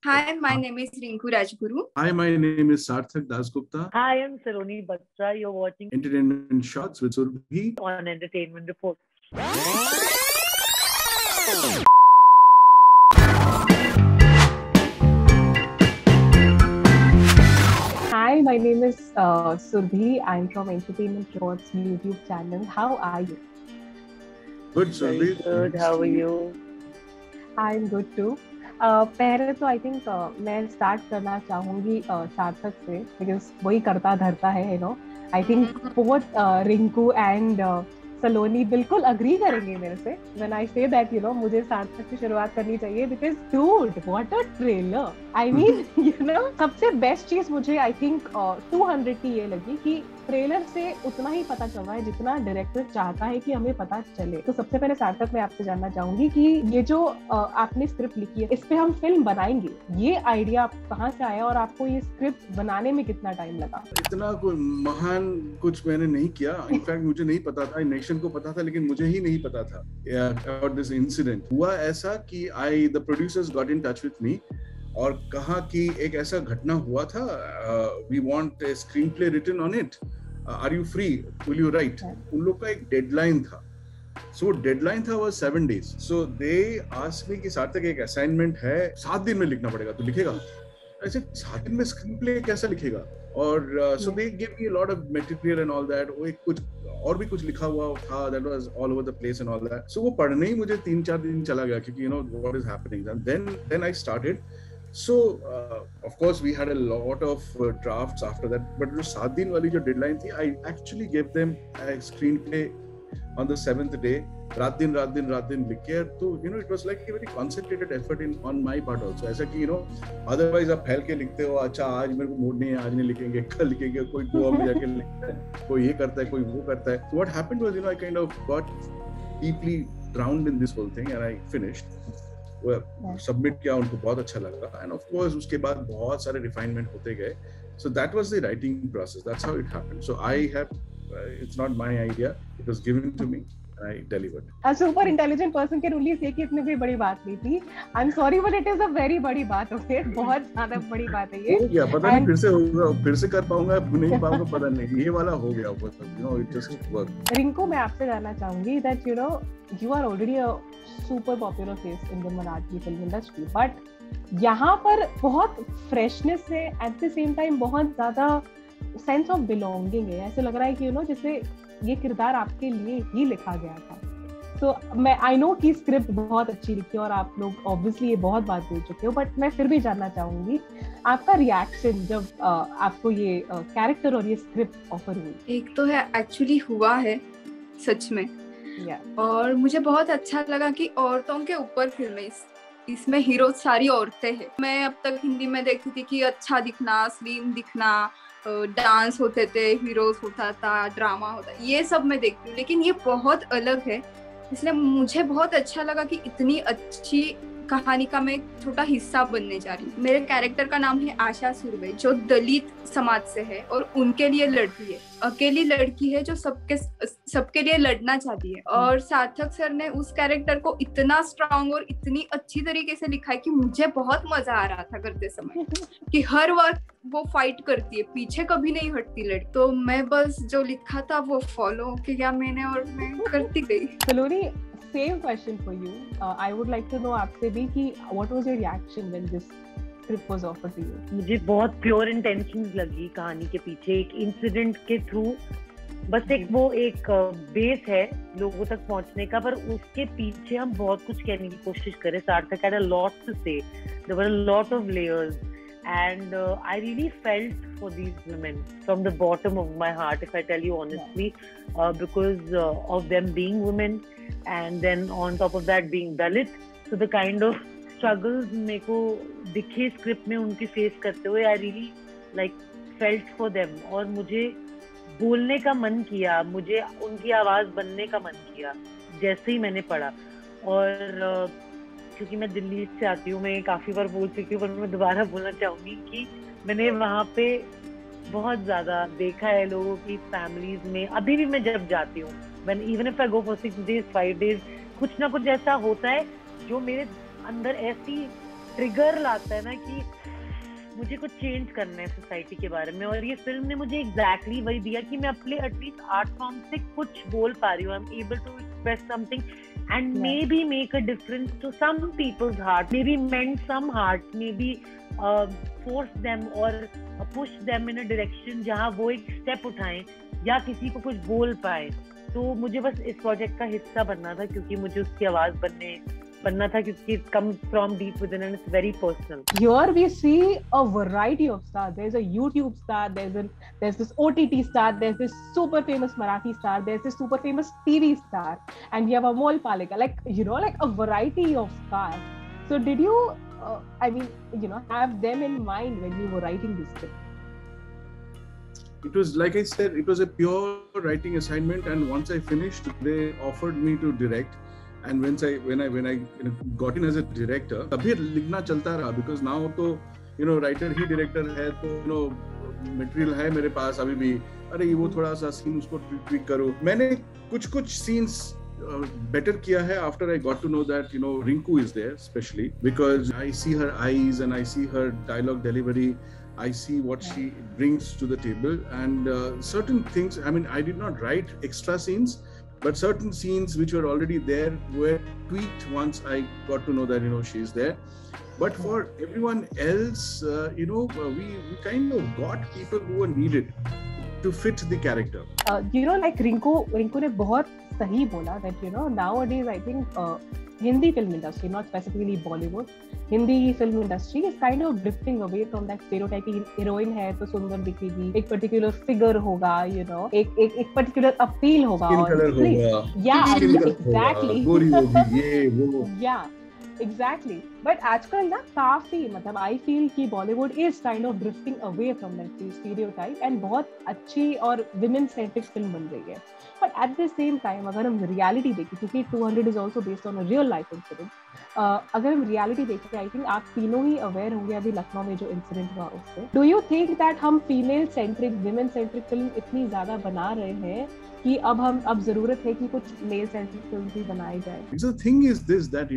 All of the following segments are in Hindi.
Hi, my name is Rinku Rajguru. Hi, my name is Sarthak Dasgupta. Hi, I'm Saloni Batra. You're watching Entertainment Shots with Surbhi on Entertainment Report. Hi, my name is Surbhi. I'm from Entertainment Reports YouTube channel. How are you? Good, Surbhi. Good. How are you? I'm good too. पहले तो आई थिंक मैं स्टार्ट करना चाहूंगी सार्थक से, बिकॉज वही करता धरता है, you know. I think both Rinku and Saloni बिल्कुल अग्री करेंगे मेरे से when I say that you know मुझे सार्थक से शुरुआत करनी चाहिए, because dude what a trailer. I mean you know सबसे बेस्ट चीज मुझे आई थिंक 200 की ये लगी कि ट्रेलर से उतना ही पता चल रहा है जितना डायरेक्टर चाहता है कि हमें पता चले. तो सबसे पहले सार्थक मैं आपसे जानना चाहूंगी कि ये जो आपने स्क्रिप्ट लिखी है, इस पे हम फिल्म बनाएंगे, ये आइडिया कहाँ से आया और आपको ये स्क्रिप्ट बनाने में कितना टाइम लगा? इतना कोई महान कुछ मैंने नहीं किया. इनफैक्ट मुझे नहीं पता था, नेशन को पता था लेकिन मुझे ही नहीं पता था अबाउट दिस इंसिडेंट. हुआ ऐसा कि the producers got in touch with me और कहा कि एक ऐसा घटना हुआ था, we want a screen play written on it, are you free, will you write. उन लोग का एक डेडलाइन था. सो डेडलाइन था वो 7 days. So they asked me कि सार्थक एक असाइनमेंट है, 7 दिन में लिखना पड़ेगा, तो लिखेगा? ऐसे 7 दिन में स्क्रीन प्ले कैसा लिखेगा? और so they give me a lot of material and all that. वो एक कुछ और भी कुछ लिखा हुआ था, that was all over the place and all that. So वो पढ़ने ही मुझे 3-4 दिन चला गया, क्योंकि you know what is happening. Then I started. So, of course, we had a lot of drafts after that. But जो 7 दिन वाली जो deadline थी, I actually gave them a screenplay on the 7th day. रात दिन लिख के, तो you know it was like a very concentrated effort on my part also. ऐसा कि you know otherwise आप फैल के लिखते हो, अच्छा आज मेरे को मूड नहीं है, आज नहीं लिखेंगे, कल लिखेंगे, कोई गोवा में जाके लिखता है, कोई ये करता है, कोई वो करता है. So what happened was, you know, I kind of got deeply drowned in this whole thing and I finished. Submit किया, उनको बहुत अच्छा लगा. एंड ऑफ कोर्स उसके बाद बहुत सारे रिफाइनमेंट होते गए. So that was the writing process. That's how it happened. So I have, it's not my idea, it was given to me, I delivered. A super intelligent person can only say कि इतनी कोई बड़ी बात नहीं थी. I'm sorry but it is a very बड़ी बात हो गई, बहुत ज्यादा बड़ी बात है ये. या पता नहीं फिर से होगा, फिर से कर पाऊंगा, नहीं पाऊंगा, पता नहीं. ये वाला हो गया, you know, it just work. Rinku, मैं आपसे जानना चाहूंगी that you know you are already a super popular face in the Marathi film industry, but यहाँ पर बहुत फ्रेशनेस है, एट द सेम टाइम बहुत ज्यादा सेंस ऑफ बिलोंगिंग है. ऐसे लग रहा है कि यू नो जैसे ये किरदार आपके लिए ही लिखा गया था. तो मैं आई नो कि स्क्रिप्ट बहुत अच्छी लिखी है और आप लोग ऑब्वियसली ये बहुत बात बोल चुके हो, बट मैं फिर भी जानना चाहूंगी आपका रिएक्शन जब आपको ये कैरेक्टर और ये स्क्रिप्ट ऑफर हुई. एक तो है एक्चुअली हुआ है सच में, और मुझे बहुत अच्छा लगा कि औरतों के ऊपर फिल्म है. इसमें हीरो सारी औरतें हैं. मैं अब तक हिंदी में देखती थी कि अच्छा दिखना, स्लिम दिखना, डांस होते थे, हीरोज होता था, ड्रामा होता, ये सब मैं देखती हूँ. लेकिन ये बहुत अलग है, इसलिए मुझे बहुत अच्छा लगा कि इतनी अच्छी कहानी का मैं एक छोटा हिस्सा बनने जा रही हूँ. मेरे कैरेक्टर का नाम है आशा सुर्वे, जो दलित समाज से है और उनके लिए लड़ती है. अकेली लड़की है जो सबके लिए लड़ना चाहती है. और सार्थक सर ने उस कैरेक्टर को इतना स्ट्रांग और इतनी अच्छी तरीके से लिखा है कि मुझे बहुत मजा आ रहा था करते समय, कि हर वक्त वो फाइट करती है, पीछे कभी नहीं हटती लड़की. तो मैं बस जो लिखा था वो फॉलो किया मैंने और मैं करती गई. सलोनी, same question for you. I would like to know आपसे भी कि what was your reaction when this script was offered to you? मुझे बहुत प्योर इंटेंशंस लगी कहानी के पीछे. एक इंसिडेंट के थ्रू बस एक बेस है लोगों तक पहुंचने का, पर उसके पीछे हम बहुत कुछ कहने की कोशिश करें. सार्थक had a lot to say. There were a lot of layers. And I really felt for these women from the bottom of my heart, if I tell you honestly, because of them being women and then on top of that being Dalit. So the kind of struggles मेरे को दिखे स्क्रिप्ट में उनकी फेस करते हुए, I really like felt for them. और मुझे बोलने का मन किया, मुझे उनकी आवाज बनने का मन किया जैसे ही मैंने पढ़ा. और क्योंकि मैं दिल्ली से आती हूँ, मैं काफी बार बोल चुकी हूँ, पर मैं दोबारा बोलना चाहूंगी कि मैंने वहाँ पे बहुत ज्यादा देखा है लोगों की फैमिलीज में. अभी भी मैं जब जाती हूँ, when even if I go for 6 days, 5 days, कुछ ना कुछ ऐसा होता है जो मेरे अंदर ऐसी ट्रिगर लाता है ना कि मुझे कुछ चेंज करना है सोसाइटी के बारे में, और ये फिल्म ने मुझे एग्जैक्टली वही दिया कि मैं अपने एटलीस्ट आर्ट फॉर्म से कुछ बोल पा रही हूँ, I am able to express something and maybe make a difference to some people's heart, maybe mend some hearts, maybe force them or push them in a direction जहाँ वो एक step उठाएं या किसी को कुछ बोल पाए। तो मुझे बस इस प्रोजेक्ट का हिस्सा बनना था, क्योंकि मुझे उसकी आवाज बनना था, क्योंकि it comes from deep within and it's very personal. Here we see a variety of stars. There's a YouTube star, there's this OTT star, there's this super famous Marathi star, there's this super famous TV star, and we have Amol Palekar, like, you know, like a variety of stars. So did you, have them in mind when you were writing this script? It was, like I said, it was a pure writing assignment, and once I finished, they offered me to direct. And when I got in as a director, तभी लिखना चलता रहा, because now तो writer ही director है, तो material है मेरे पास अभी भी, अरे वो थोड़ा सा scene उसको tweak करो। मैंने कुछ scenes better किया है after I got to know that Rinku is there, especially because I see her eyes and I see her dialogue delivery, I see what she brings to the table, and certain things, I mean, I did not write extra scenes, but certain scenes which were already there were tweaked once I got to know that she's there. But for everyone else, we kind of got people who were needed to fit the character. Like Rinku ने बहुत सही बोला that nowadays I think Hindi film industry, not specifically Bollywood, Hindi film industry is kind of drifting away from that stereotype. Heroine है तो सुंदर दिखेगी, एक particular figure होगा, एक particular appeal होगा, skin color होगा, yeah, exactly, गोरी होगी, ये वो, yeah, exactly. But आजकल ना काफी I feel कि Bollywood is kind of drifting away from that stereotype and बहुत अच्छी और women centric film बन रही है. But at the same time, अगर हम reality देखें, क्योंकि 200 is also based on a real life incident, अगर हम reality देखें, I think आप तीनों ही aware होंगे अभी लखनऊ में जो incident हुआ उससे. Do you think that हम female centric, women centric film इतनी ज़्यादा बना रहे हैं कि अब ज़रूरत है कि कुछ male centric film भी बनाई जाए? So the thing is this, that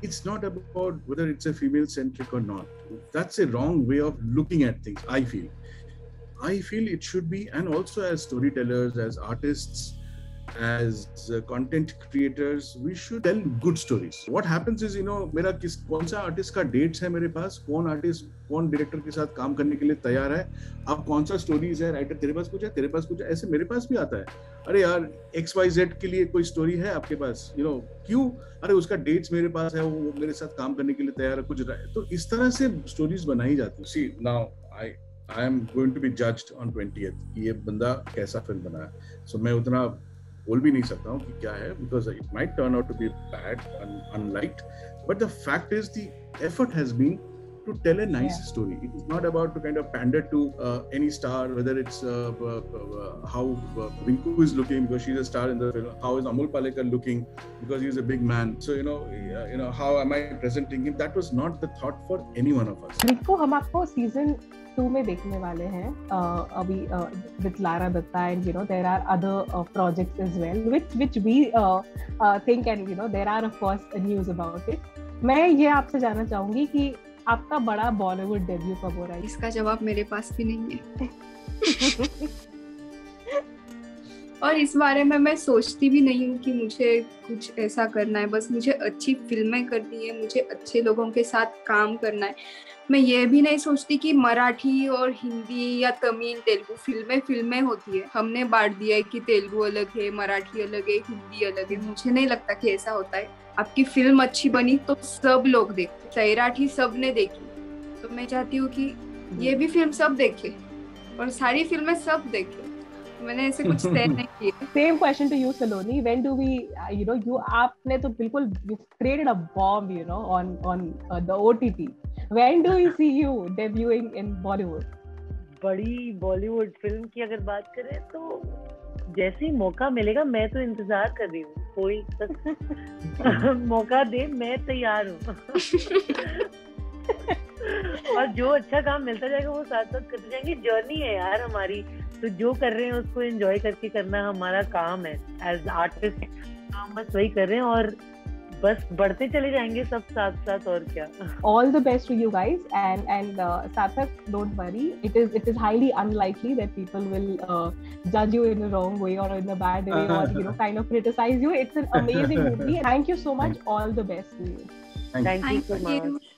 it's not about whether it's a female centric or not. That's a wrong way of looking at things, I feel it should be, and also as storytellers, as artists, as content creators, we should tell good stories. What happens is, मेरा कौन सा आर्टिस्ट का डेट्स है मेरे पास, कौन आर्टिस्ट कौन डायरेक्टर के साथ काम करने के लिए तैयार है, अब कौन सा स्टोरीज है, राइटर तेरे पास कुछ है, ऐसे मेरे पास भी आता है, अरे यार XYZ के लिए कोई स्टोरी है आपके पास, क्यों, अरे उसका डेट्स मेरे पास है, वो मेरे साथ काम करने के लिए तैयार है, कुछ, तो इस तरह से स्टोरीज बनाई जाती है. See, now I am going to be judged on 20th कि ये बंदा कैसा फिल्म बनाया, so मैं उतना बोल भी नहीं सकता हूँ कि क्या है, because it might turn out to be bad and unliked, but the fact is the effort has been to tell a nice story. It is not about to kind of pander to any star, whether it's how Rinku is looking because she's a star in the film, how is Amol Palekar looking because he's a big man. So how am I presenting him? That was not the thought for any one of us. Rinku, हम आपको season 2 में देखने वाले हैं अभी with Lara Dutta, and there are other projects as well which we think, and there are of course news about it. मैं ये आपसे जानना चाहूंगी कि आपका बड़ा बॉलीवुड डेब्यू कब हो रहा है? इसका जवाब मेरे पास भी नहीं है. और इस बारे में मैं सोचती भी नहीं हूँ कि मुझे कुछ ऐसा करना है. बस मुझे अच्छी फिल्में करनी है, मुझे अच्छे लोगों के साथ काम करना है. मैं ये भी नहीं सोचती कि मराठी और हिंदी या तमिल तेलुगु फिल्में होती है. हमने बांट दिया है कि तेलुगु अलग है, मराठी अलग है, हिंदी अलग है. मुझे नहीं लगता कि ऐसा होता है. आपकी फिल्म अच्छी बनी तो सब लोग देखते. सैराठी सब ने देखी, तो मैं चाहती हूँ कि ये भी फिल्म सब देखे और सारी फिल्में सब देखे. मैंने ऐसे कुछ तय नहीं किया. Same question to you, Saloni. When do we, आपने तो बिल्कुल created a bomb, on the OTT. When do we see you debuting in Bollywood? बड़ी बॉलीवुड फिल्म की अगर बात करें तो जैसे ही मौका मिलेगा मैं तो इंतजार कर रही हूँ. कोई मौका दे, मैं तैयार हूँ. और जो अच्छा काम मिलता जाएगा वो साथ साथ करते जाएंगे. जर्नी है यार हमारी, तो जो कर रहे हैं उसको एंजॉय करके करना हमारा काम है. एज आर्टिस्ट हम बस वही कर रहे हैं, और बस बढ़ते चले जाएंगे सब साथ साथ, और क्या. All the best to you guys, and Sarthak, don't worry. It is highly unlikely that people will judge you in the wrong way or in a bad way, or kind of criticize you. It's an amazing movie. Thank you so much. All the best to you. Thank you. Thank you so much.